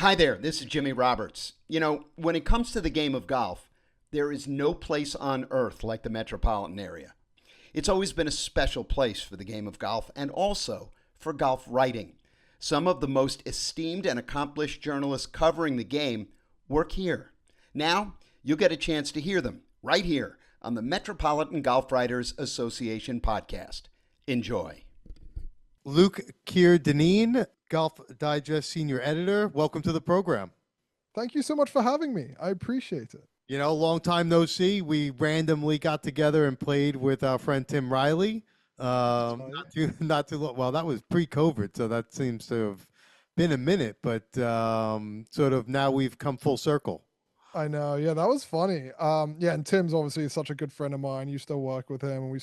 Hi there, this is Jimmy Roberts. When it comes to the game of golf, there is no place on earth like the metropolitan area. It's always been a special place for the game of golf and also for golf writing. Some of the most esteemed and accomplished journalists covering the game work here. Now, you'll get a chance to hear them right here on the Metropolitan Golf Writers Association podcast. Enjoy. Luke Kerr-Dineen, Golf Digest senior editor. Welcome to the program. Thank you so much for having me. I appreciate it. Long time no see. We randomly got together and played with our friend Tim Riley. Not too long. Well, that was pre-COVID, so that seems to have been a minute. But sort of now we've come full circle. I know. Yeah, that was funny. And Tim's obviously such a good friend of mine. You still work with him, and we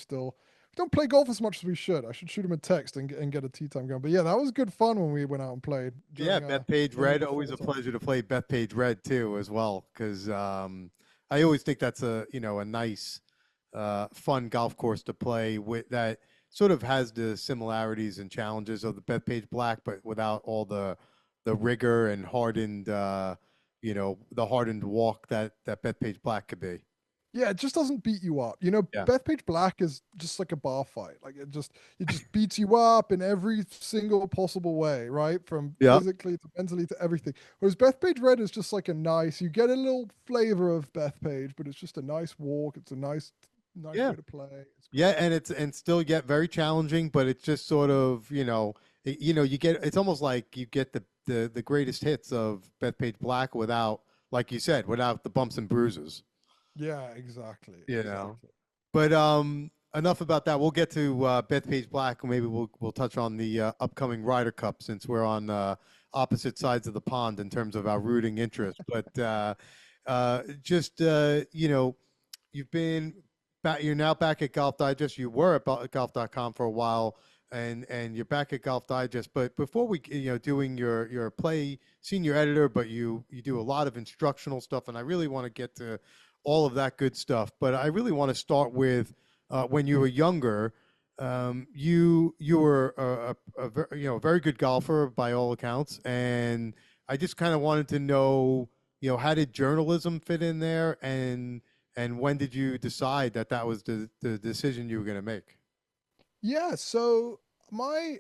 don't play golf as much as we should. I should shoot him a text and get a tee time going. But yeah, that was good fun when we went out and played. Yeah, Bethpage Red, always a pleasure to play Bethpage Red too as well, because I always think that's a nice, fun golf course to play with that sort of has the similarities and challenges of the Bethpage Black, but without all the rigor and hardened, the hardened walk that Bethpage Black could be. Yeah, it just doesn't beat you up. Bethpage Black is just like a bar fight. Like it just beats you up in every single possible way, right? From physically to mentally to everything. Whereas Bethpage Red is just like you get a little flavor of Bethpage, but it's just a nice walk. It's a nice way to play. And still yet very challenging, but it's just sort of, you get, it's almost like you get the greatest hits of Bethpage Black without, like you said, without the bumps and bruises. Yeah, exactly. But enough about that. We'll get to Bethpage Black. Maybe we'll touch on the upcoming Ryder Cup since we're on opposite sides of the pond in terms of our rooting interest. But you've been back. You're now back at Golf Digest. You were at golf.com for a while, and you're back at Golf Digest. But before we, doing your play senior editor, but you do a lot of instructional stuff, and I really want to get to all of that good stuff. But I really want to start with when you were younger. You were a very good golfer by all accounts, and I just kind of wanted to know, how did journalism fit in there, and when did you decide that was the decision you were going to make? Yeah, so my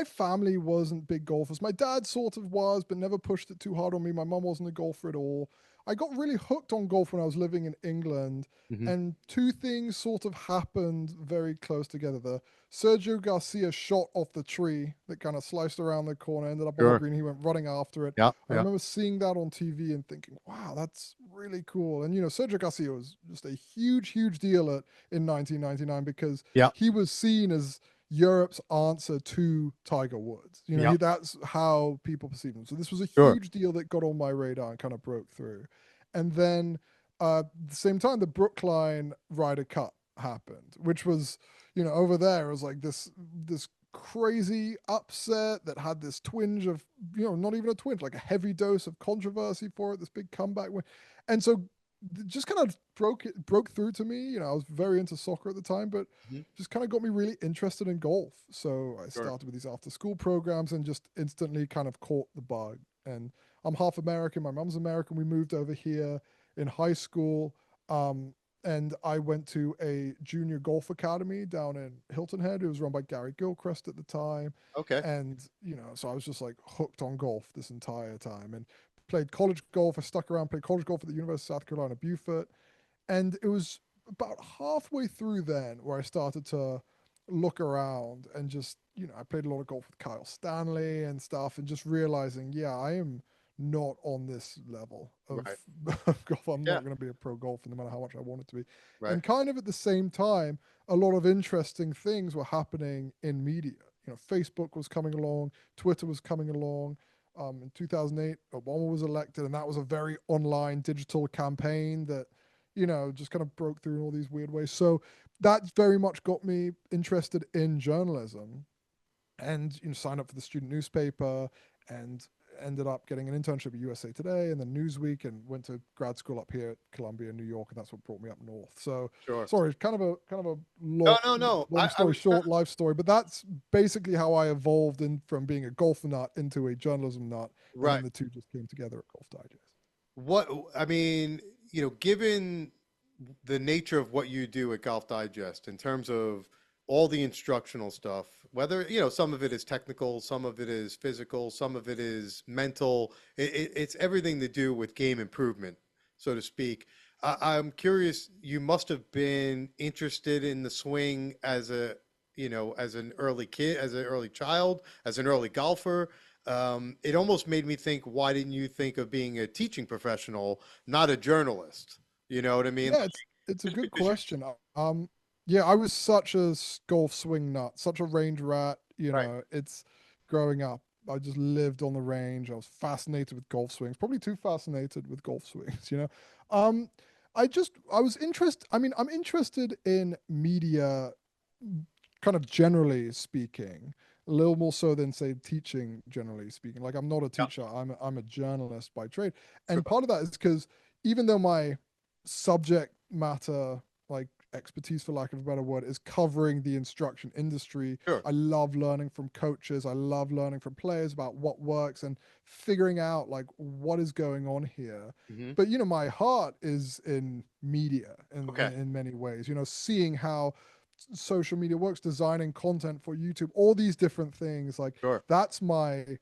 family wasn't big golfers. My dad sort of was, but never pushed it too hard on me. My mum wasn't a golfer at all. I got really hooked on golf when I was living in England, and two things sort of happened very close together. The Sergio Garcia shot off the tree that kind of sliced around the corner, ended up on the green. He went running after it. I remember seeing that on TV and thinking, wow, that's really cool. And, Sergio Garcia was just a huge, huge deal in 1999 because he was seen as Europe's answer to Tiger Woods. That's how people perceive him. So this was a huge deal that got on my radar and kind of broke through. And then at the same time, the Brookline Ryder Cup happened, which was, over there, it was like this crazy upset that had this twinge of, not even a twinge, like a heavy dose of controversy for it, this big comeback win. And so just kind of broke through to me. I was very into soccer at the time, but just kind of got me really interested in golf. So I started with these after school programs and just instantly kind of caught the bug. And I'm half American. My mom's American. We moved over here in high school. And I went to a junior golf academy down in Hilton Head. It was run by Gary Gilchrist at the time. Okay. And, so I was just like hooked on golf this entire time. And played college golf. I stuck around, played college golf at the University of South Carolina, Beaufort. And it was about halfway through then where I started to look around and just, I played a lot of golf with Kyle Stanley and stuff, and just realizing, I am not on this level of golf. I'm not going to be a pro golfer no matter how much I want it to be. Right. And kind of at the same time, a lot of interesting things were happening in media. Facebook was coming along, Twitter was coming along. In 2008, Obama was elected, and that was a very online digital campaign that, just kind of broke through in all these weird ways. So that very much got me interested in journalism, and signed up for the student newspaper, and ended up getting an internship at USA Today and then Newsweek, and went to grad school up here at Columbia, New York, and that's what brought me up north. So Sure. sorry, kind of a No, no, no. long I story was short, life story, but that's basically how I evolved in from being a golf nut into a journalism nut, and right. then the two just came together at Golf Digest. What I mean, given the nature of what you do at Golf Digest in terms of all the instructional stuff, whether, some of it is technical, some of it is physical, some of it is mental, it's everything to do with game improvement, so to speak. I'm curious, you must have been interested in the swing as an early kid, as an early child, as an early golfer. It almost made me think, why didn't you think of being a teaching professional, not a journalist? You know what I mean? Yeah, it's a Just good because you question. Yeah, I was such a golf swing nut, such a range rat. right. It's growing up. I just lived on the range. I was fascinated with golf swings, probably too fascinated with golf swings. Um, I was interested. I mean, I'm interested in media, kind of generally speaking, a little more so than say teaching, generally speaking. Like I'm not a Yeah, teacher. I'm a journalist by trade, sure, and part of that is because even though my subject matter, like expertise for lack of a better word, is covering the instruction industry, sure. I love learning from coaches, I love learning from players about what works and figuring out like what is going on here. Hmm. But my heart is in media Okay, in many ways, seeing how social media works, designing content for YouTube, all these different things. Like sure. that's the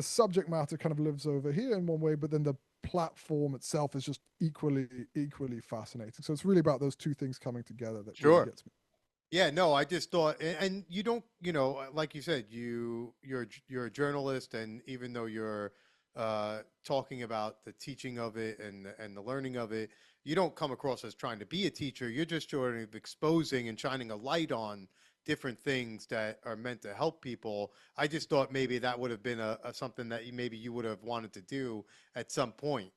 subject matter kind of lives over here in one way, but then the platform itself is just equally fascinating. So it's really about those two things coming together that really Sure. gets me. Yeah, no, I just thought, and you don't, like you said, you're a journalist, and even though you're talking about the teaching of it and the learning of it, you don't come across as trying to be a teacher. You're just sort of exposing and shining a light on different things that are meant to help people. I just thought maybe that would have been a something that maybe you would have wanted to do at some point,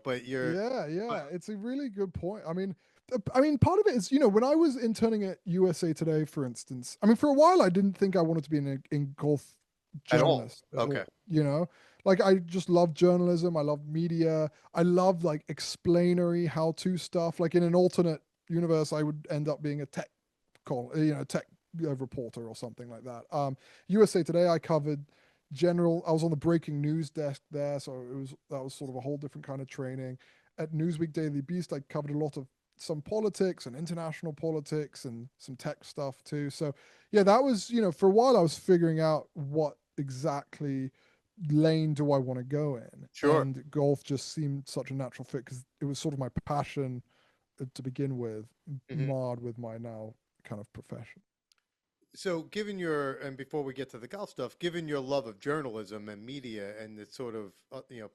but you're, Yeah, but yeah, it's a really good point. I mean, part of it is, when I was interning at USA Today, for instance. I mean, for a while, I didn't think I wanted to be in golf at all. journalist at Okay, all. Like I just love journalism. I love media. I love like explanatory how-to stuff. Like in an alternate universe, I would end up being a tech reporter or something like that. USA Today, I covered general. I was on the breaking news desk there, so that was sort of a whole different kind of training. At Newsweek Daily Beast, I covered a lot of some politics and international politics and some tech stuff too. So yeah, that was, for a while I was figuring out what exactly lane do I want to go in, sure. and golf just seemed such a natural fit because it was sort of my passion to begin with, Hmm. marred with my now kind of profession. So, given and before we get to the golf stuff, given your love of journalism and media and the sort of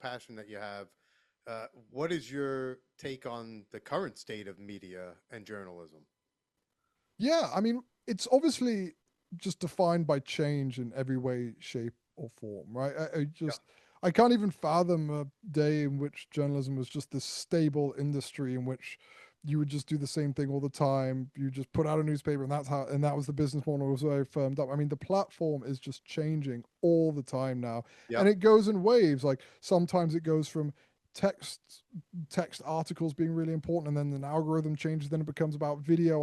passion that you have, what is your take on the current state of media and journalism? Yeah, I mean, it's obviously just defined by change in every way, shape, or form, right? Yeah. I can't even fathom a day in which journalism was just this stable industry in which you would just do the same thing all the time. You just put out a newspaper, and that was the business model. It was very firmed up. I mean, the platform is just changing all the time now, Yeah. and it goes in waves. Like sometimes it goes from text text articles being really important, and then an algorithm changes, then it becomes about video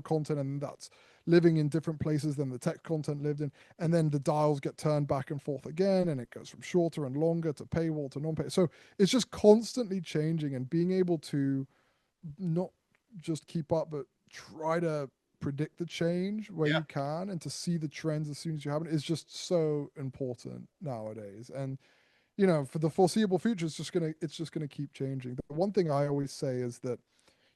content, and that's living in different places than the text content lived in, and then the dials get turned back and forth again, and it goes from shorter and longer to paywall to non-pay. So it's just constantly changing, and being able to not just keep up but try to predict the change where Yeah. you can, and to see the trends as soon as you have it, is just so important nowadays. And for the foreseeable future, it's just gonna keep changing. The one thing I always say is that,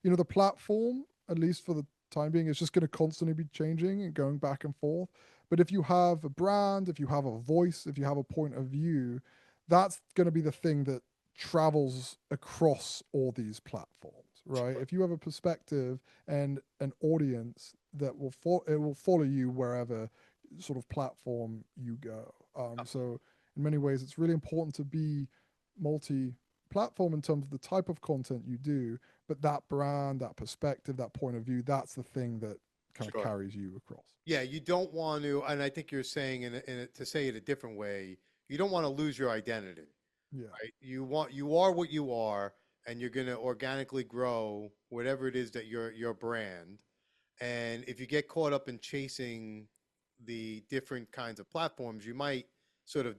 the platform, at least for the time being, is just gonna constantly be changing and going back and forth. But if you have a brand, if you have a voice, if you have a point of view, that's gonna be the thing that travels across all these platforms, right? Sure. If you have a perspective and an audience that it will follow you wherever sort of platform you go. So in many ways, it's really important to be multi-platform in terms of the type of content you do, but that brand, that perspective, that point of view, that's the thing that kind of Sure. carries you across. Yeah, you don't want to, and I think you're saying to say it a different way, you don't want to lose your identity, Yeah. right? You are what you are, and you're going to organically grow whatever it is that your brand. And if you get caught up in chasing the different kinds of platforms, you might sort of,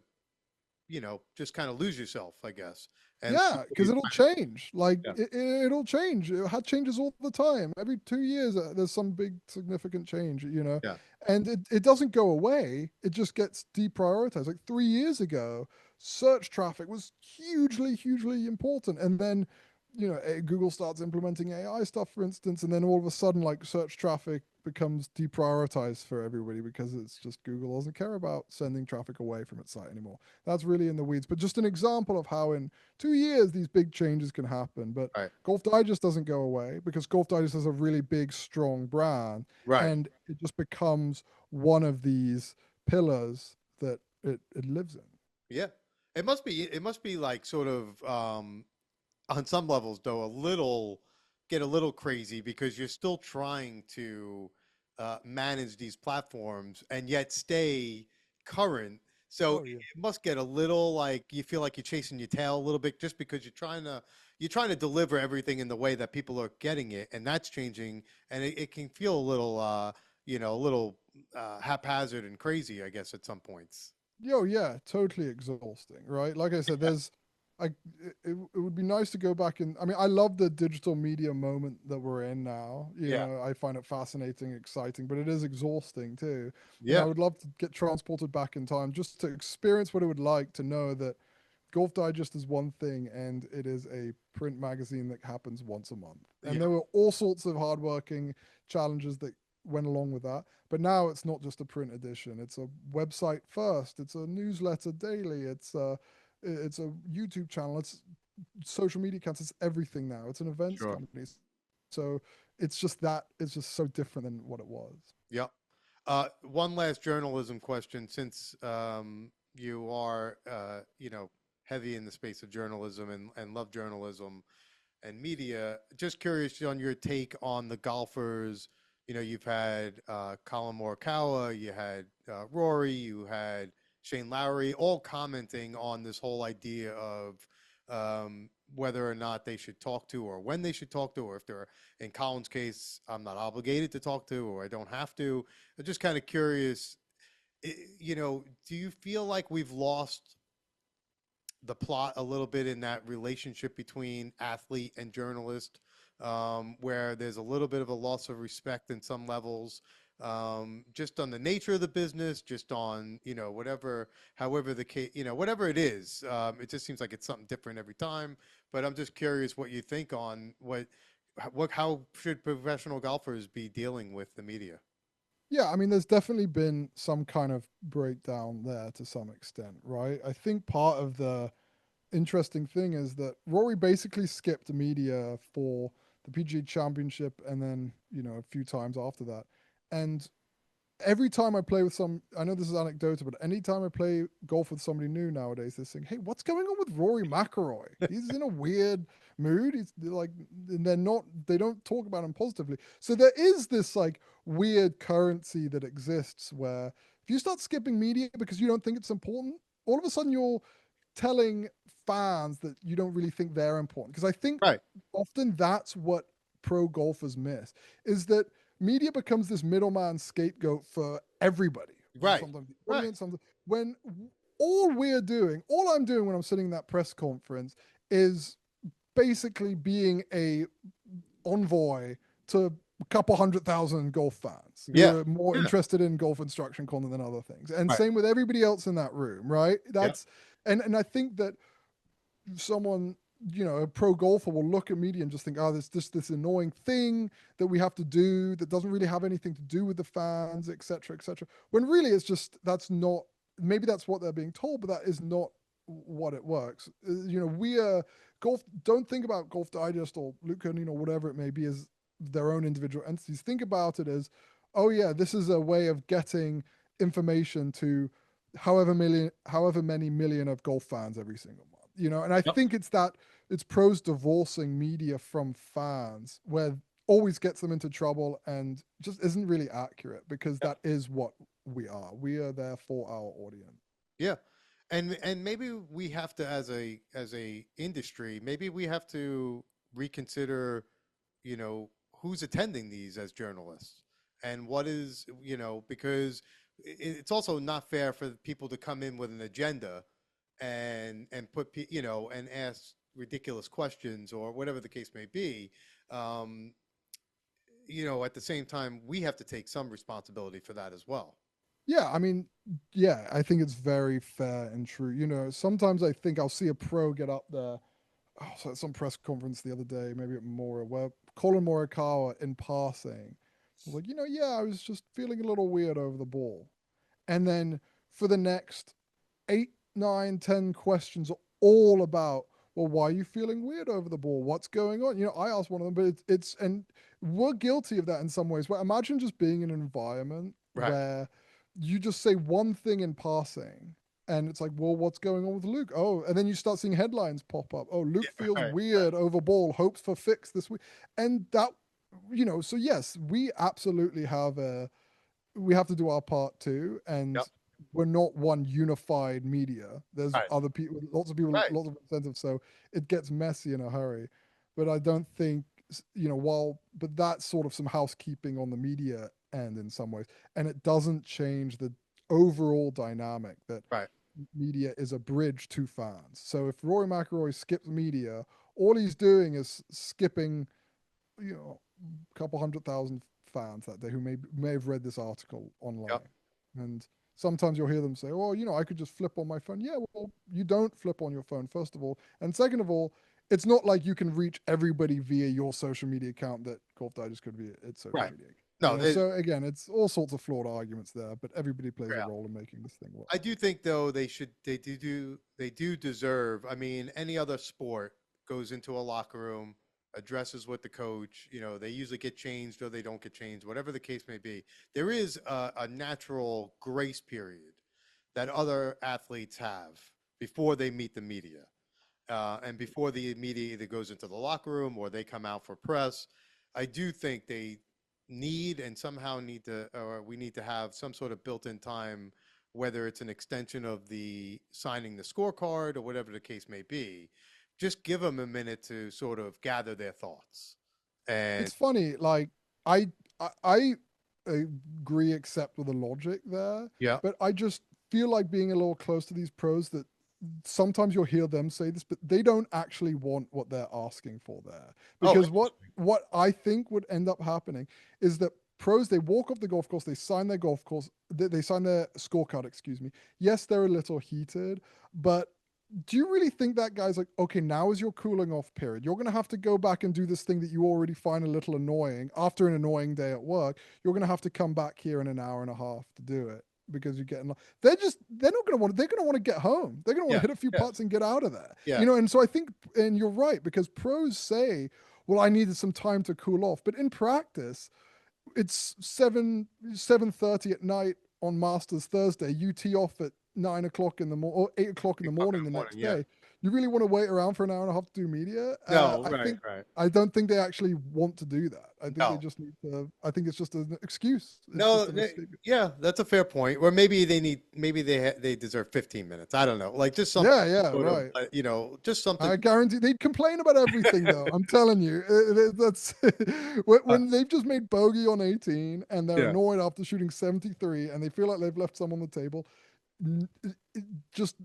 just kind of lose yourself, I guess. And Yeah, because it'll change. Like yeah, it'll change. It changes all the time. Every 2 years, there's some big significant change. yeah, And it doesn't go away. It just gets deprioritized. Like 3 years ago, search traffic was hugely, hugely important, and then Google starts implementing AI stuff, for instance, and then all of a sudden, like search traffic becomes deprioritized for everybody because it's just Google doesn't care about sending traffic away from its site anymore. That's really in the weeds, but just an example of how in 2 years these big changes can happen. But right, Golf Digest doesn't go away because Golf Digest has a really big, strong brand, right. and it just becomes one of these pillars that it lives in. Yeah. It must be like sort of on some levels though get a little crazy because you're still trying to manage these platforms and yet stay current. So Oh yeah. it must get a little like you feel like you're chasing your tail a little bit just because you're trying to deliver everything in the way that people are getting it, and that's changing, and it can feel a little haphazard and crazy, I guess, at some points. Yeah, totally exhausting, right? Like I said, I, it would be nice to go back and, I mean, I love the digital media moment that we're in now. Yeah. I find it fascinating, exciting, but it is exhausting too. And I Yeah. would love to get transported back in time just to experience what it would like to know that Golf Digest is one thing and it is a print magazine that happens once a month. And Yeah. there were all sorts of hardworking challenges that went along with that. But now it's not just a print edition. It's a website first. It's a newsletter daily. It's a YouTube channel. It's social media accounts. It's everything now. It's an events Sure. company. So it's just that it's just so different than what it was. Yep. One last journalism question, since you are, heavy in the space of journalism and love journalism and media. Just curious on your take on the golfers. You've had Colin Morikawa, you had Rory, you had Shane Lowry, all commenting on this whole idea of whether or not they should talk to, or when they should talk to, or if they're, in Colin's case, I'm not obligated to talk to, or I don't have to. I'm just kind of curious, do you feel like we've lost the plot a little bit in that relationship between athlete and journalist, where there's a little bit of a loss of respect in some levels, just on the nature of the business, just on, however the case, whatever it is. It just seems like it's something different every time. But I'm just curious what you think on how should professional golfers be dealing with the media? Yeah, I mean, there's definitely been some kind of breakdown there to some extent, right? I think part of the interesting thing is that Rory basically skipped the media for the PGA Championship and then, a few times after that. And every time I play with I know this is anecdotal, but anytime I play golf with somebody new nowadays, they're saying, "Hey, what's going on with Rory McIlroy? He's in a weird mood. He's like," and they don't talk about him positively. So there is this like weird currency that exists where if you start skipping media because you don't think it's important, all of a sudden you're telling fans that you don't really think they're important. Because I think Right. often that's what pro golfers miss is that media becomes this middleman scapegoat for everybody. Right. Sometimes the Right. audience, sometimes when all I'm doing when I'm sitting in that press conference is basically being a envoy to a couple 100,000 golf fans who Yeah. are more Yeah. interested in golf instruction content than other things. And Right. same with everybody else in that room, right? Yeah. And I think that someone, a pro golfer will look at media and just think, oh, there's just this annoying thing that we have to do that doesn't really have anything to do with the fans, etc., etc. When really it's just maybe that's what they're being told, but that is not what it works. We are golf. Don't think about Golf Digest or Luke Kerr-Dineen or whatever it may be as their own individual entities. Think about it as, oh yeah, this is a way of getting information to however many million of golf fans every single month. And I Yep. think it's pros divorcing media from fans, where always gets them into trouble and just isn't really accurate because Yeah. that is what we are. We are there for our audience. Yeah. And maybe we have to, as a industry, maybe we have to reconsider, who's attending these as journalists, and what is, because it's also not fair for people to come in with an agenda and and ask ridiculous questions or whatever the case may be. Um, at the same time, we have to take some responsibility for that as well. Yeah, I mean, yeah, I think it's very fair and true. Sometimes I think I'll see a pro get up there. Oh, so at some press conference the other day, maybe at Mora, where Colin Morikawa in passing was like, yeah, I was just feeling a little weird over the ball. And then for the next 8, 9, 10 questions are all about, well, why are you feeling weird over the ball? What's going on? I asked one of them, but and we're guilty of that in some ways. But imagine just being in an environment Right. where you just say one thing in passing and it's like, well, what's going on with Luke? Oh, and then you start seeing headlines pop up. Oh, Luke feels Right. weird over ball, hopes for fix this week. And that, so yes, we absolutely we have to do our part too. And Yep. we're not one unified media. There's Right. other people, lots of people, Right. lots of incentives. So it gets messy in a hurry. But I don't think, but that's sort of some housekeeping on the media end in some ways. And it doesn't change the overall dynamic that Right. media is a bridge to fans. So if Rory McIlroy skips media, all he's doing is skipping, a couple 100,000 fans that day who may have read this article online. Yep. And sometimes you'll hear them say, "Oh, I could just flip on my phone." Yeah, well, you don't flip on your phone, first of all, and second of all, it's not like you can reach everybody via your social media account that Golf Digest could via its social Right. media. No, So again, it's all sorts of flawed arguments there, but everybody plays a yeah. role in making this thing work. I do think though they do deserve. I mean, any other sport goes into a locker room, addresses with the coach. They usually get changed or they don't get changed, whatever the case may be. There is a natural grace period that other athletes have before they meet the media, and before the media either goes into the locker room or they come out for press. I do think they need and somehow need to, or we need to have some sort of built-in time, whether it's an extension of the signing the scorecard or whatever the case may be. Just give them a minute to sort of gather their thoughts. And It's funny, like I agree, except with the logic there, yeah, but I just feel like being a little close to these pros that sometimes you'll hear them say this, but they don't actually want what they're asking for there. oh, Because what I think would end up happening is that pros, they walk off the golf course, they sign their golf course, they sign their scorecard, excuse me. Yes, they're a little heated, but do you really think that guy's like, okay, now is your cooling off period? You're going to have to go back and do this thing that you already find a little annoying after an annoying day at work. You're going to have to come back here in an hour and a half to do it because you're getting, they're not going to want, they're going to want to get home. They're going to want yeah, to hit a few yeah, putts and get out of there. yeah, And so I think, and you're right, because pros say, well, I needed some time to cool off. But in practice, it's 7:30 at night on Masters Thursday. You tee off at 9 o'clock in the morning or 8 o'clock in the morning the next yeah. day. You really want to wait around for an hour and a half to do media? No, right, right. I don't think they actually want to do that. I think they No, just need to. I think it's just an excuse. It's no, just an escape. yeah, that's a fair point. Or maybe they deserve 15 minutes. I don't know, like just something, Yeah, sort of, right. just something. I guarantee they'd complain about everything, though. I'm telling you, that's when they've just made bogey on 18 and they're Yeah, annoyed after shooting 73 and they feel like they've left some on the table.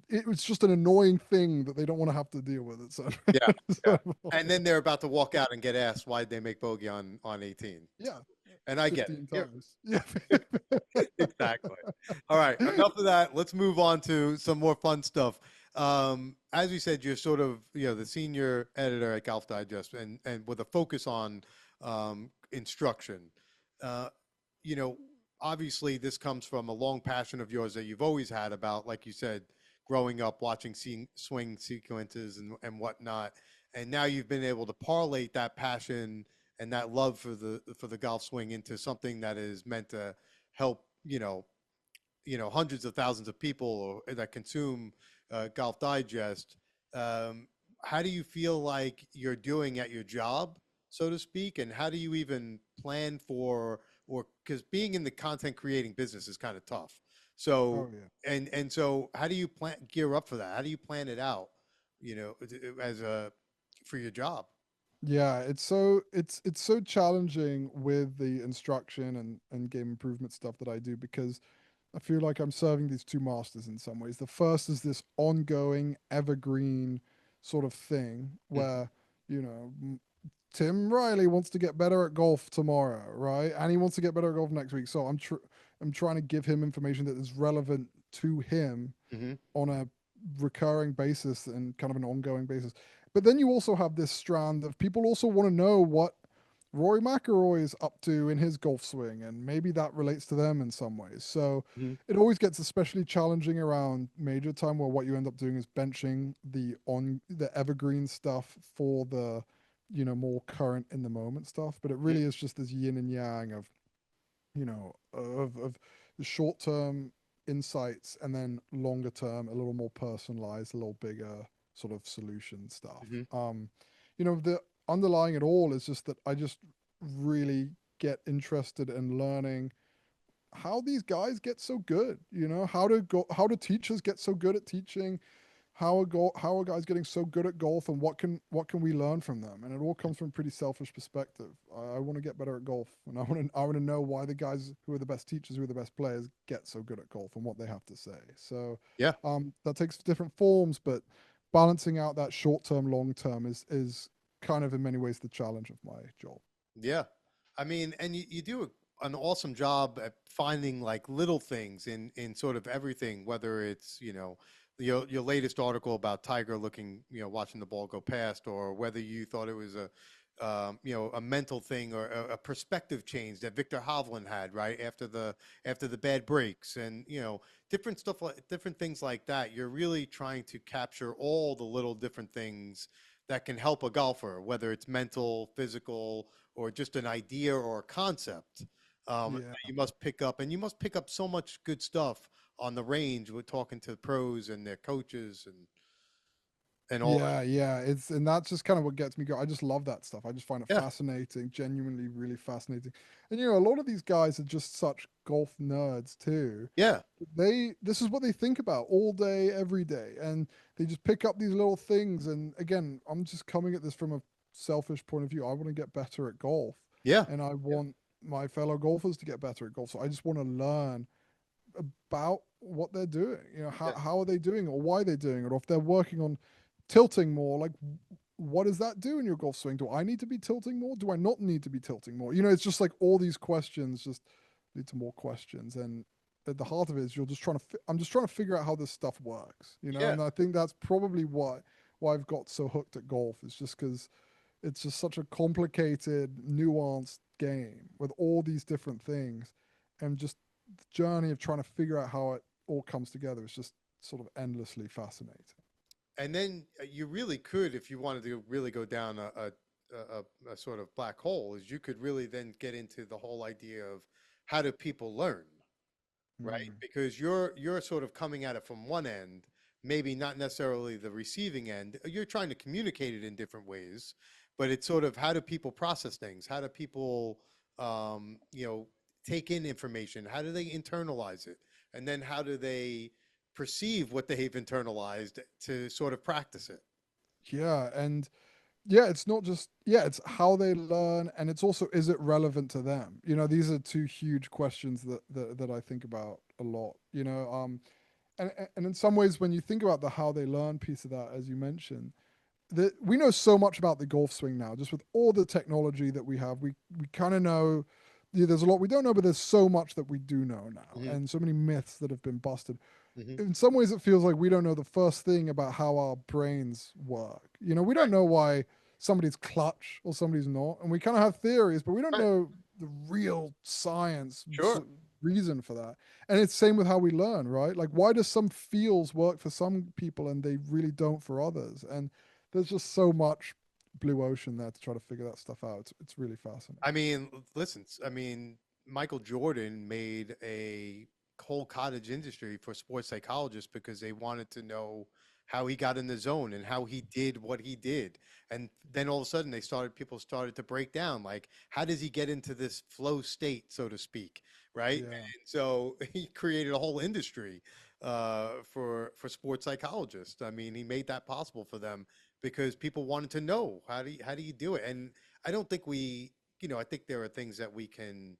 It was just an annoying thing that they don't want to have to deal with it. So yeah, yeah. so, And then they're about to walk out and get asked why they make bogey on 18. yeah, And I get 15 it. times. Yeah. Exactly. All right. Enough of that. Let's move on to some more fun stuff. As we said, you're sort of, the senior editor at Golf Digest and with a focus on instruction. Uh, you know, Obviously this comes from a long passion of yours that you've always had about, like you said, growing up watching swing sequences and whatnot. And now you've been able to parlay that passion and that love for the golf swing into something that is meant to help, hundreds of thousands of people that consume Golf Digest. How do you feel like you're doing at your job? so to speak? And how do you even plan for, or because being in the content creating business is kind of tough. So, Oh yeah. and so how do you gear up for that? How do you plan it out, as a, for your job? Yeah, it's so challenging with the instruction and game improvement stuff that I do because I feel like I'm serving these two masters in some ways. The first is this ongoing evergreen sort of thing Mhm. where, Tim Riley wants to get better at golf tomorrow, right? And he wants to get better at golf next week. So I'm trying to give him information that is relevant to him Mhm. on a recurring basis and kind of an ongoing basis. But then you also have this strand of people also want to know what Rory McIlroy is up to in his golf swing, and maybe that relates to them in some ways. So Mhm. it always gets especially challenging around major time where what you end up doing is benching the evergreen stuff for the more current in the moment stuff. But it Mhm. really is just this yin and yang of of the short term insights and then longer term, a little more personalized, a little bigger sort of solution stuff. Mhm. The underlying it all is just that I just really get interested in learning how these guys get so good. How do teachers get so good at teaching? How are guys getting so good at golf, and what can we learn from them? And it all comes from a pretty selfish perspective. I want to get better at golf, and I want to know why the guys who are the best teachers, who are the best players, get so good at golf and what they have to say. So Yeah. that takes different forms, but balancing out that short term, long term is kind of in many ways the challenge of my job. Yeah. I mean, and you do an awesome job at finding like little things in sort of everything, whether it's, your latest article about Tiger looking, watching the ball go past, or whether you thought it was a mental thing or a perspective change that Victor Hovland had right after the bad breaks, and different stuff, like different things like that. You're really trying to capture all the little different things that can help a golfer, whether it's mental, physical, or just an idea or a concept. Yeah. You must pick up, and you must pick up so much good stuff on the range with talking to the pros and their coaches and all Yeah, yeah. And that's just kind of what gets me going. I just love that stuff. I just find it that. fascinating, genuinely really fascinating. And a lot of these guys are just such golf nerds too. Yeah, This is what they think about all day, every day. And they just pick up these little things. And again, I'm just coming at this from a selfish point of view. I want to get better at golf, yeah, and I want my fellow golfers to get better at golf. So I just want to learn about what they're doing. yeah, How are they doing it, or why they're doing it, or if they're working on tilting more, like what does that do in your golf swing? Do I need to be tilting more? Do I not need to be tilting more? It's just like all these questions just lead to more questions, and at the heart of it is I'm just trying to figure out how this stuff works, yeah, and I think that's probably why I've got so hooked at golf. Is just because it's just such a complicated, nuanced game with all these different things, and just the journey of trying to figure out how it all comes together is just sort of endlessly fascinating. and then you really could, if you wanted to really go down a sort of black hole, is you could really then get into the whole idea of how do people learn, right? Mm. Because you're sort of coming at it from one end, maybe not necessarily the receiving end. You're trying to communicate it in different ways, but it's sort of how do people process things? How do people, um, you know, take in information? How do they internalize it? And then how do they perceive what they've internalized to sort of practice it? Yeah, and yeah, it's not just yeah, it's how they learn, and it's also is it relevant to them? These are two huge questions that I think about a lot. And in some ways, when you think about the how they learn piece of that, as you mentioned, we know so much about the golf swing now, just with all the technology that we have. We kind of know. Yeah, there's a lot we don't know, but there's so much that we do know now, Hmm. and so many myths that have been busted. Hmm. In some ways, it feels like we don't know the first thing about how our brains work. We don't Right, know why somebody's clutch or somebody's not, and we kind of have theories, but we don't right, know the real science sure. reason for that. And it's same with how we learn, right? Like, why does some feels work for some people and they really don't for others? And there's just so much blue ocean there to try to figure that stuff out. It's really fascinating. I mean, listen, I mean, Michael Jordan made a whole cottage industry for sports psychologists because they wanted to know how he got in the zone and how he did what he did. And then all of a sudden people started to break down, like, how does he get into this flow state, so to speak, right? Yeah. And so he created a whole industry for sports psychologists. I mean, he made that possible for them because people wanted to know how do you do it. And I don't think I think there are things that we can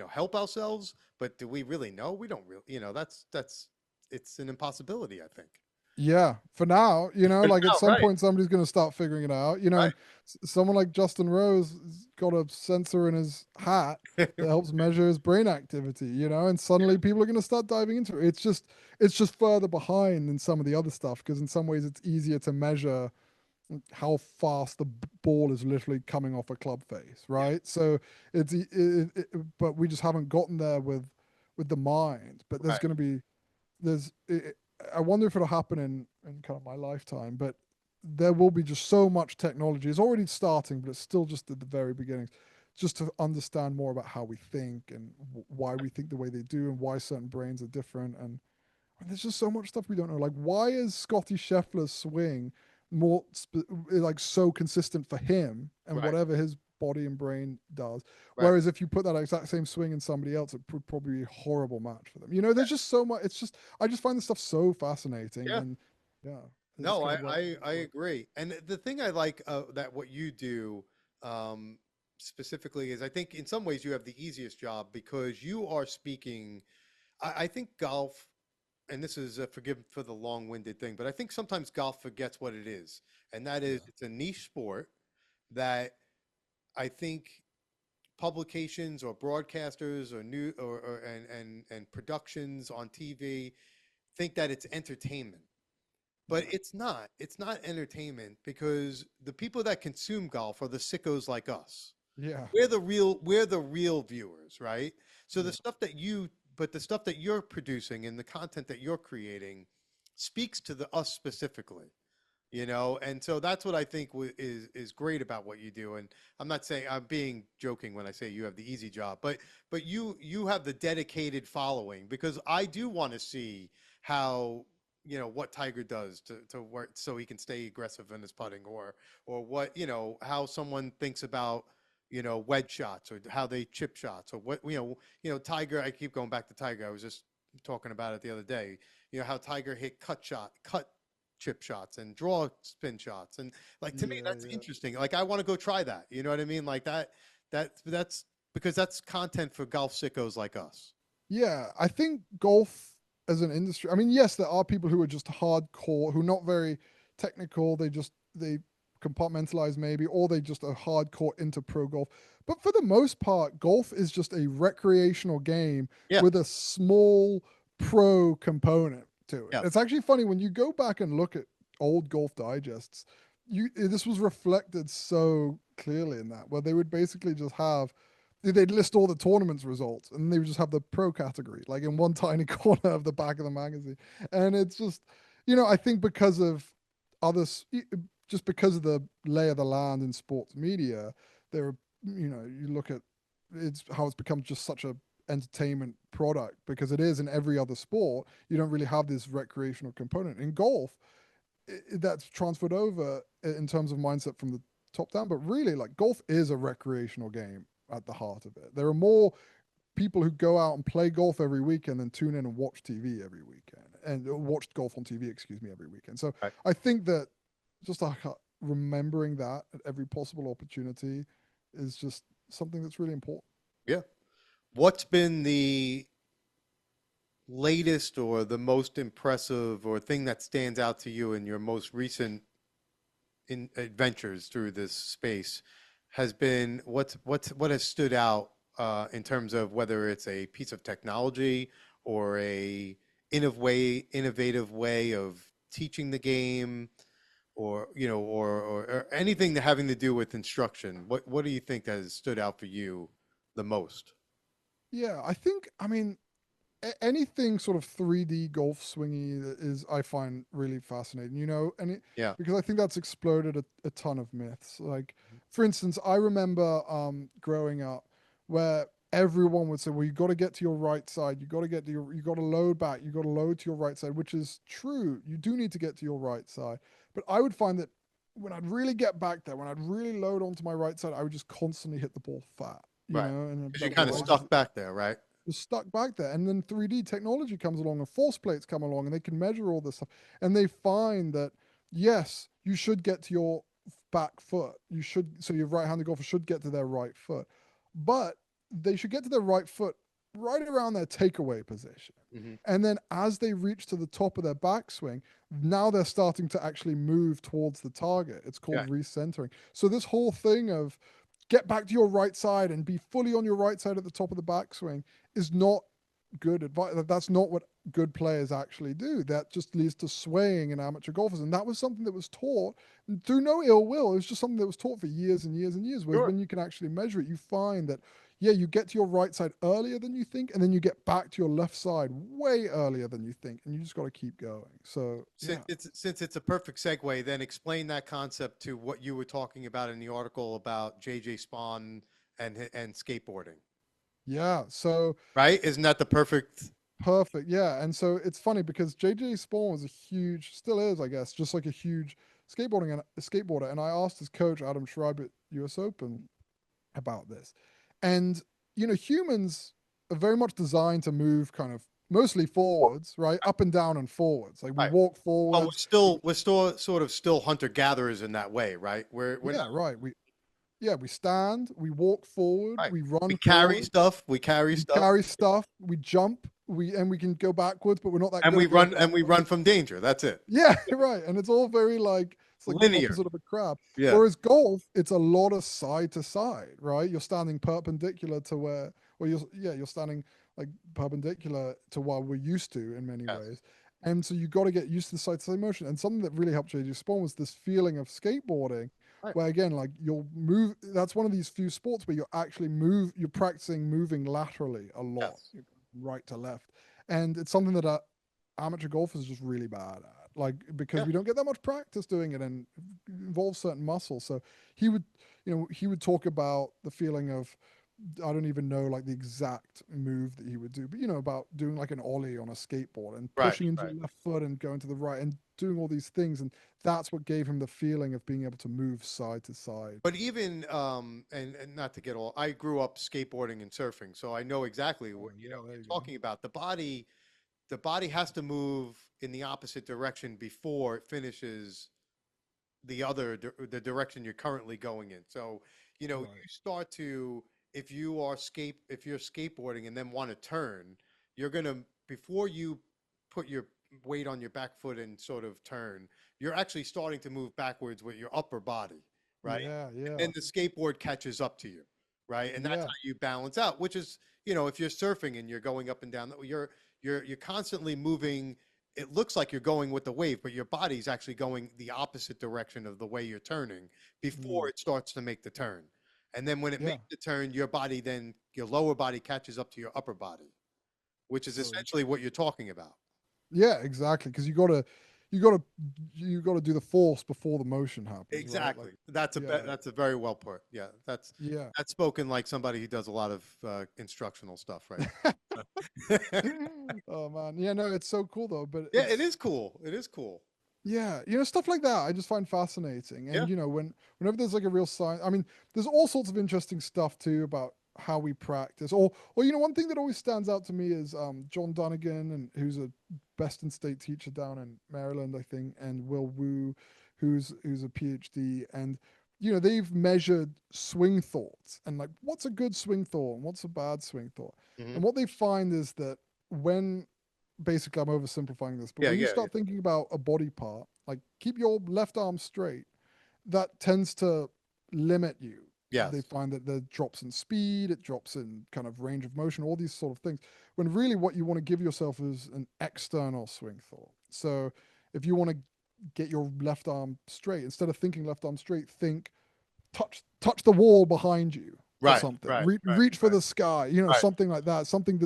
help ourselves, but do we really know? We don't really, that's it's an impossibility, I think. Yeah, for now, But like at no, some right, point somebody's going to start figuring it out, and someone like Justin Rose has got a sensor in his hat right. that helps measure his brain activity, and suddenly people are going to start diving into it. It's just further behind than some of the other stuff because in some ways it's easier to measure how fast the ball is literally coming off a club face, Yeah, right? So but we just haven't gotten there with the mind. But there's right. going to be there's I wonder if it'll happen in kind of my lifetime, but there will be just so much technology. It's already starting, but it's still just at the very beginnings. Just to understand more about how we think and why we think the way they do and why certain brains are different. And there's just so much stuff we don't know. Like, why is Scotty Scheffler's swing like so consistent for him and Right, whatever his body and brain does? right. Whereas if you put that exact same swing in somebody else, it would probably be a horrible match for them. There's just so much. I just find this stuff so fascinating. Yeah. And yeah, it's No, kind of where I work. agree. And the thing I like that what you do um, specifically is I think in some ways you have the easiest job because you are speaking. I think golf, and this is forgive for the long-winded thing, but I think sometimes golf forgets what it is, and that is Yeah. it's a niche sport that I think publications or broadcasters or new or and productions on TV think that it's entertainment. But Yeah. it's not. It's not entertainment because the people that consume golf are the sickos like us. Yeah. We're the real viewers, right? So Yeah. but the stuff that you're producing and the content that you're creating speaks to the us specifically, and so that's what I think is great about what you do. And I'm not saying I'm being joking when I say you have the easy job, but you have the dedicated following because I do want to see how what Tiger does to work so he can stay aggressive in his putting, or what how someone thinks about wedge shots or how they chip shots or what Tiger. I keep going back to Tiger. I was just talking about it the other day. How Tiger hit cut chip shots and draw spin shots, and like to me Yeah. that's Yeah. interesting. Like I want to go try that. You know what I mean? Like that's because that's content for golf sickos like us. Yeah, I think golf as an industry. I mean, yes, there are people who are just hardcore, who are not very technical. They compartmentalize maybe, or they just are hardcore into pro golf. But for the most part, golf is just a recreational game Yeah, with a small pro component to it. yeah, It's actually funny when you go back and look at old golf digests. This was reflected so clearly in that, where they would basically just have they'd list all the tournaments results and they would just have the pro category like in one tiny corner of the back of the magazine. And it's just, I think because of others, just because of the lay of the land in sports media, there are, you look at it's how it's become just such a entertainment product because it is in every other sport. You don't really have this recreational component in golf. That's transferred over in terms of mindset from the top down, but really like golf is a recreational game at the heart of it. There are more people who go out and play golf every weekend than tune in and watch TV every weekend and watch golf on TV, excuse me, every weekend. So right. I think that just like remembering that at every possible opportunity is just something that's really important. Yeah. What's been the latest or the most impressive or thing that stands out to you in your most recent adventures through this space has been what has stood out in terms of whether it's a piece of technology or a innovative way of teaching the game or or anything having to do with instruction. What do you think has stood out for you the most? Yeah, I think, I mean, anything sort of 3D golf swingy that is I find really fascinating, and Yeah. because I think that's exploded a ton of myths. Like, for instance, I remember growing up where everyone would say, well, you got to get to your right side. You got to get to you got to load back. You got to load to your right side, which is true. You do need to get to your right side. But I would find that when I'd really get back there, when I'd really load onto my right side, I would just constantly hit the ball fat, Right. and Because you're kind of stuck back there, right? just stuck back there. And then 3D technology comes along and force plates come along and they can measure all this stuff. And they find that, yes, you should get to your back foot. You should, so your right-handed golfer should get to their right foot. But they should get to their right foot right around their takeaway position. Mm-hmm. And then as they reach to the top of their backswing, now they're starting to actually move towards the target. It's called recentering. So this whole thing of get back to your right side and be fully on your right side at the top of the backswing is not good advice. That's not what good players actually do. That just leads to swaying in amateur golfers. And that was something that was taught through no ill will. It was just something that was taught for years and years and years. Whereas when you can actually measure it, you find that, yeah, you get to your right side earlier than you think, and then you get back to your left side way earlier than you think, and you just got to keep going. So since it's a perfect segue, then explain that concept to what you were talking about in the article about JJ Spawn and skateboarding. Yeah. So right, isn't that the perfect? Yeah. And so it's funny because JJ Spawn was still is, I guess, just like a huge skateboarder. And I asked his coach Adam Schreib at US Open about this. And humans are very much designed to move kind of mostly forwards, right? Up and down and forwards. Like we walk forwards. Well, we're still sort of still hunter gatherers in that way, right? We're not, right. We stand, we walk forward, we run. We carry stuff. We carry stuff. We jump. We can go backwards, but we're not that. And we run from danger. That's it. Yeah, right. And it's all very it's like linear, sort of a crab. Yeah. Whereas golf, it's a lot of side to side, right? You're standing perpendicular to you're standing like perpendicular to what we're used to in many ways. And so you got to get used to the side to side motion. And something that really helped JJ Spawn was this feeling of skateboarding. Where again, like you'll move. That's one of these few sports where you're practicing moving laterally a lot, right to left, and it's something that amateur golfers are just really bad at. Like because we don't get that much practice doing it, and it involves certain muscles. So he would talk about the feeling of, I don't even know like the exact move that he would do, but about doing like an ollie on a skateboard and pushing into the left foot and going to the right and doing all these things, and that's what gave him the feeling of being able to move side to side. But even and not to get all, I grew up skateboarding and surfing, so I know exactly what you're talking about. The body has to move in the opposite direction before it finishes the direction you're currently going in. So you start to, if you're skateboarding and then want to turn, you're gonna, before you put your weight on your back foot and sort of turn, you're actually starting to move backwards with your upper body, right? Yeah. And the skateboard catches up to you, right? And that's how you balance out, which is, if you're surfing and you're going up and down, you're constantly moving. It looks like you're going with the wave, but your body's actually going the opposite direction of the way you're turning before it starts to make the turn. And then when it makes the turn, your lower body catches up to your upper body, which is essentially what you're talking about. Yeah, exactly. Because you gotta do the force before the motion happens. Exactly. Right? That's a very well put. Yeah, that's spoken like somebody who does a lot of instructional stuff, right? Oh man, yeah, no, it's so cool though. But it is cool. It is cool. Yeah, stuff like that I just find fascinating. And whenever there's like a real science, I mean, there's all sorts of interesting stuff too about how we practice. Or one thing that always stands out to me is John Dunnigan, and who's a best in state teacher down in Maryland, I think, and Will Wu, who's a PhD, and they've measured swing thoughts and like what's a good swing thought and what's a bad swing thought. And what they find is that when, basically I'm oversimplifying this, but when you start thinking about a body part, like keep your left arm straight, that tends to limit you. Yeah. They find that there drops in speed, it drops in kind of range of motion, all these sort of things. When really what you want to give yourself is an external swing thought. So if you want to get your left arm straight, instead of thinking left arm straight, think touch the wall behind you. Or something. Reach for the sky, something like that. Something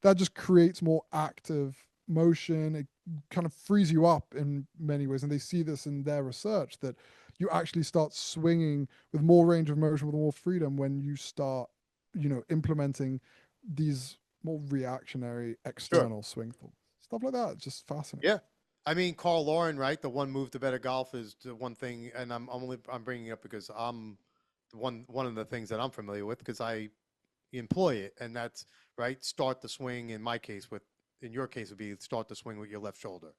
that just creates more active motion. It kind of frees you up in many ways. And they see this in their research, that you actually start swinging with more range of motion, with more freedom when you start implementing these more reactionary Sure. external swing thoughts. Stuff like that. It's just fascinating. Yeah. I mean, Carl Lauren, right? The one move to better golf is the one thing, and I'm bringing it up because I'm one of the things that I'm familiar with because I employ it, and that's right. Start the swing. In my case, in your case, would be start the swing with your left shoulder,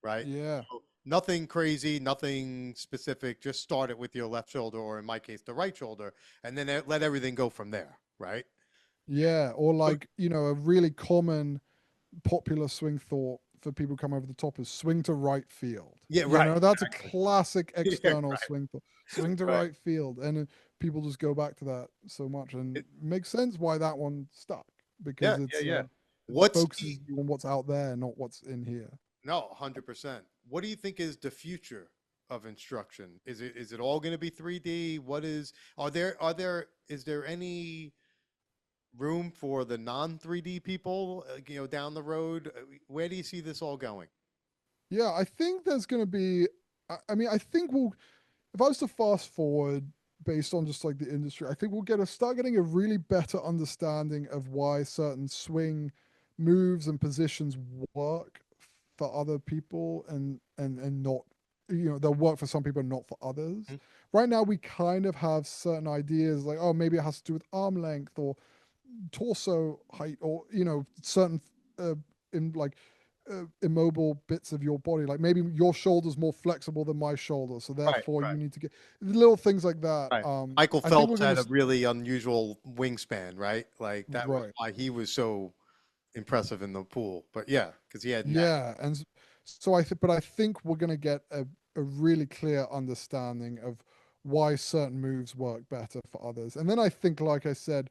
right? Yeah. So nothing crazy, nothing specific. Just start it with your left shoulder, or in my case, the right shoulder, and then let everything go from there, right? Yeah. Or like, a really common popular swing thought for people who come over the top is swing to right field. Yeah, right. That's a Exactly. classic Yeah, external right, swing thought. Swing to right. right field. And people just go back to that so much. And It, it makes sense why that one stuck because yeah, yeah, yeah. it What's the focuses you on what's out there, not what's in here. No, 100%. What do you think is the future of instruction? Is it all going to be 3D? What is is there any room for the non 3D people, down the road? Where do you see this all going? Yeah, I think there's going to be. I mean, I think if I was to fast forward based on just like the industry, I think we'll start getting a really better understanding of why certain swing moves and positions work for other people and not, they'll work for some people and not for others. Mhm. Right now, we kind of have certain ideas like, oh, maybe it has to do with arm length or torso height or certain in like immobile bits of your body. Like maybe your shoulder's more flexible than my shoulder, so Right, therefore you right, need to get little things like that. right. Michael I think we're Phelps gonna had a really unusual wingspan, right? Like that was right. why he was so impressive in the pool. But yeah, because he had neck. Yeah, and so but I think we're gonna get a really clear understanding of why certain moves work better for others. And then I think, like I said,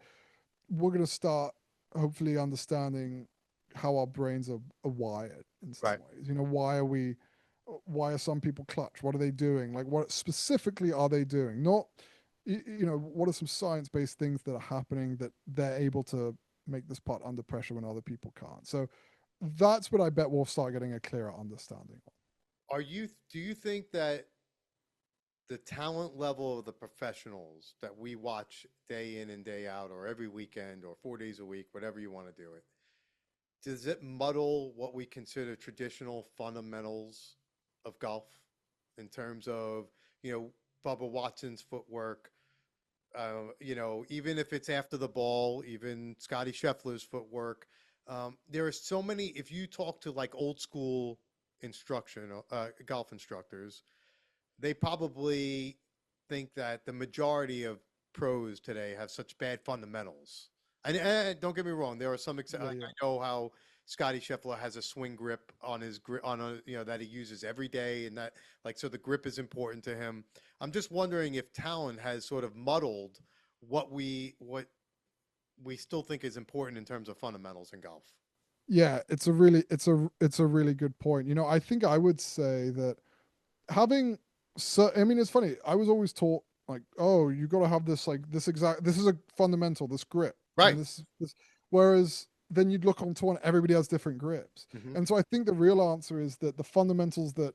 we're going to start hopefully understanding how our brains are wired in some Right. ways. Why are some people clutch? What are they doing? Like, what specifically are they doing? Not, what are some science based things that are happening that they're able to make this putt under pressure when other people can't? So that's what I bet we'll start getting a clearer understanding of. Do you think that the talent level of the professionals that we watch day in and day out, or every weekend, or 4 days a week, whatever you want to do it, does it muddle what we consider traditional fundamentals of golf in terms of, Bubba Watson's footwork? Even if it's after the ball, even Scotty Scheffler's footwork. There are so many. If you talk to like old school golf instructors, they probably think that the majority of pros today have such bad fundamentals. And don't get me wrong, there are some. Yeah, Like yeah. I know how Scotty Scheffler has a swing grip on his grip that he uses every day, and that so the grip is important to him. I'm just wondering if talent has sort of muddled what we still think is important in terms of fundamentals in golf. Yeah, it's a really good point. I think I would say that having I mean, it's funny. I was always taught like, oh, you got to have this like this is a fundamental, this grip, and Right. this. Whereas then you'd look on tour and everybody has different grips, Hmm. and so I think the real answer is that the fundamentals that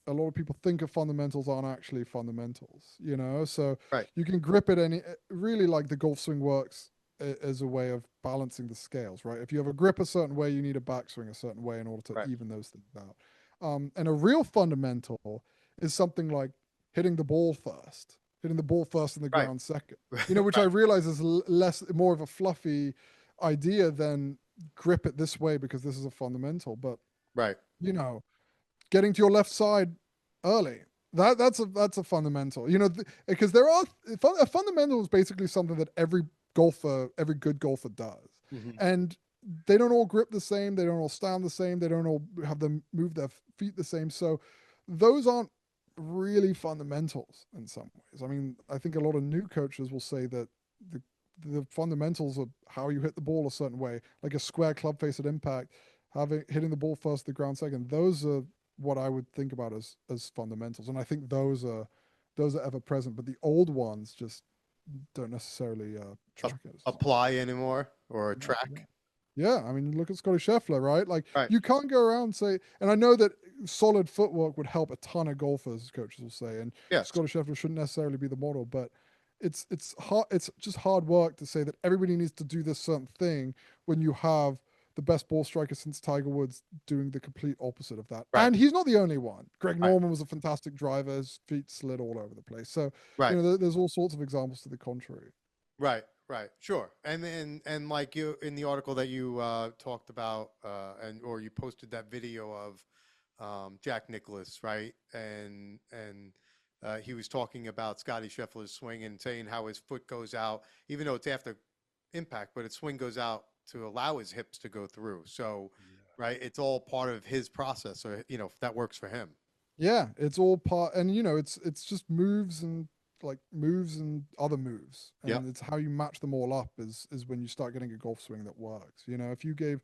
a lot of people think of fundamentals aren't actually fundamentals. So Right. you can grip it really like the golf swing works as a way of balancing the scales, right? If you have a grip a certain way, you need a backswing a certain way in order to Right. even those things out. And a real fundamental is something like hitting the ball first and the Right. ground second. Which I Right. realize is more of a fluffy idea than grip it this way because this is a fundamental. But Right. you know, getting to your left side early. That's a fundamental. Because a fundamental is basically something that every good golfer does, Hmm. and they don't all grip the same. They don't all stand the same. They don't all have them move their feet the same. So those aren't really fundamentals in some ways. I mean, I think a lot of new coaches will say that the the fundamentals of how you hit the ball a certain way, like a square club face at impact, hitting the ball first, the ground second. Those are what I would think about as fundamentals, and I think those are ever present. But the old ones just don't necessarily track it. Apply anymore or Yeah, yeah. track. Yeah, I mean, look at Scotty Scheffler, right? Like, Right. you can't go around and say, and I know that solid footwork would help a ton of golfers, coaches will say, and Yes. Scotty Scheffler shouldn't necessarily be the model, but it's hard. It's just hard work to say that everybody needs to do this certain thing when you have the best ball striker since Tiger Woods doing the complete opposite of that. Right. And he's not the only one. Greg Right. Norman was a fantastic driver. His feet slid all over the place. So Right. there's all sorts of examples to the contrary. Right, right, sure. And like you in the article that you talked about, or you posted that video of Jack Nicklaus, right? And he was talking about Scotty Scheffler's swing and saying how his foot goes out, even though it's after impact, but its swing goes out to allow his hips to go through. So, right, it's all part of his process. So if that works for him. Yeah, it's all part, and it's just moves and moves and other moves, and Yep. it's how you match them all up is when you start getting a golf swing that works. If you gave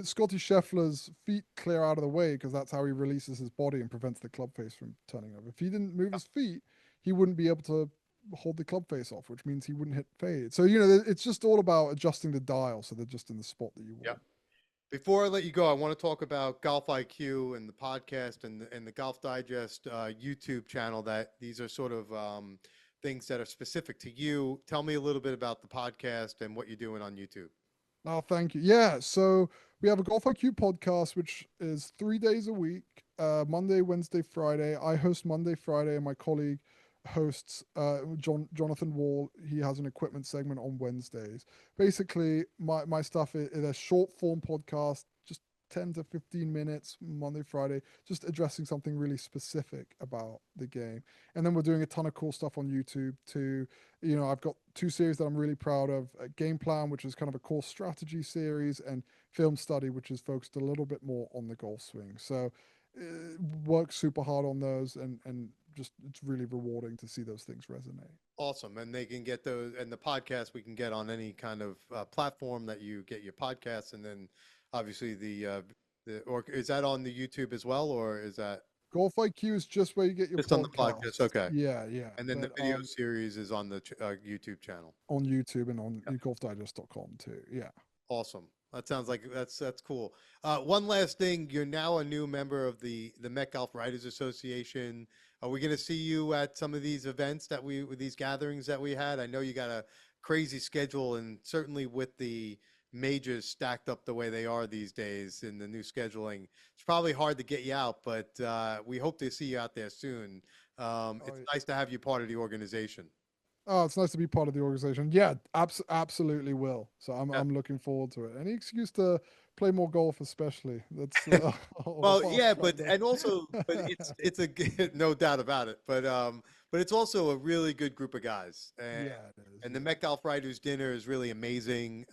Scotty Scheffler's feet clear out of the way because that's how he releases his body and prevents the club face from turning over. If he didn't move his feet, he wouldn't be able to hold the club face off, which means he wouldn't hit fade. So it's just all about adjusting the dial so they're just in the spot that you want. Yep. Before I let you go, I want to talk about Golf IQ and the podcast and the Golf Digest YouTube channel. That these are sort of things that are specific to you. Tell me a little bit about the podcast and what you're doing on YouTube. Oh, thank you. Yeah, so we have a Golf IQ podcast, which is 3 days a week, Monday, Wednesday, Friday. I host Monday, Friday, and my colleague hosts Jonathan Wall. He has an equipment segment on Wednesdays. Basically, my stuff is a short form podcast, just 10 to 15 minutes, Monday, Friday, just addressing something really specific about the game. And then we're doing a ton of cool stuff on YouTube too. I've got 2 series that I'm really proud of: Game Plan, which is kind of a course strategy series, and Film Study, which is focused a little bit more on the golf swing. So work super hard on those, and just it's really rewarding to see those things resonate. Awesome. And they can get those, and the podcast we can get on any kind of platform that you get your podcasts, and then obviously or is that on the YouTube as well, or is that Golf IQ is just where you get your just on the podcast? Okay. Yeah. And then the video series is on the YouTube channel. On YouTube and on golfdigest.com too. Yeah. Awesome. That sounds like that's cool. One last thing, you're now a new member of the Met Golf Writers Association. Are we going to see you at some of these events with these gatherings that we had? I know you got a crazy schedule, and certainly with the majors stacked up the way they are these days in the new scheduling, it's probably hard to get you out, but we hope to see you out there soon. It's nice to have you part of the organization. Oh, it's nice to be part of the organization. Yeah, absolutely will. So I'm looking forward to it. Any excuse to play more golf, especially. That's well, yeah, but it's a no doubt about it. But it's also a really good group of guys. And, and the Met Golf Writers Dinner is really amazing.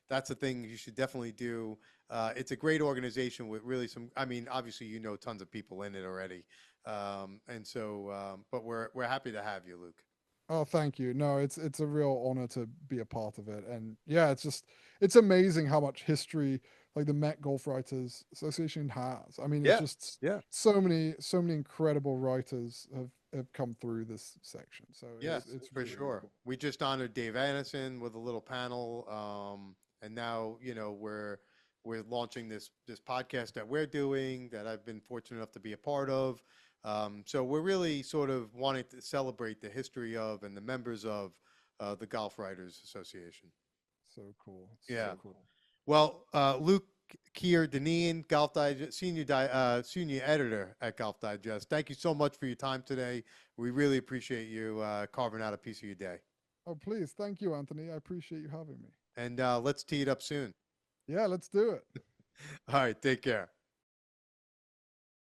That's a thing you should definitely do. It's a great organization with really obviously tons of people in it already. And so, but we're happy to have you, Luke. Oh, thank you. No, it's a real honor to be a part of it. And yeah, it's amazing how much history like the Met Golf Writers Association has. I mean, it's just so many incredible writers have come through this section. So it's for really sure. Cool. We just honored Dave Anderson with a little panel. And now, we're launching this podcast that we're doing that I've been fortunate enough to be a part of. So we're really sort of wanting to celebrate the history of and the members of the Golf Writers Association. So cool. Yeah. So cool. Well, Luke Kerr-Dineen, Golf Digest, senior editor at Golf Digest. Thank you so much for your time today. We really appreciate you carving out a piece of your day. Oh, please. Thank you, Anthony. I appreciate you having me. And let's tee it up soon. Yeah, let's do it. All right. Take care.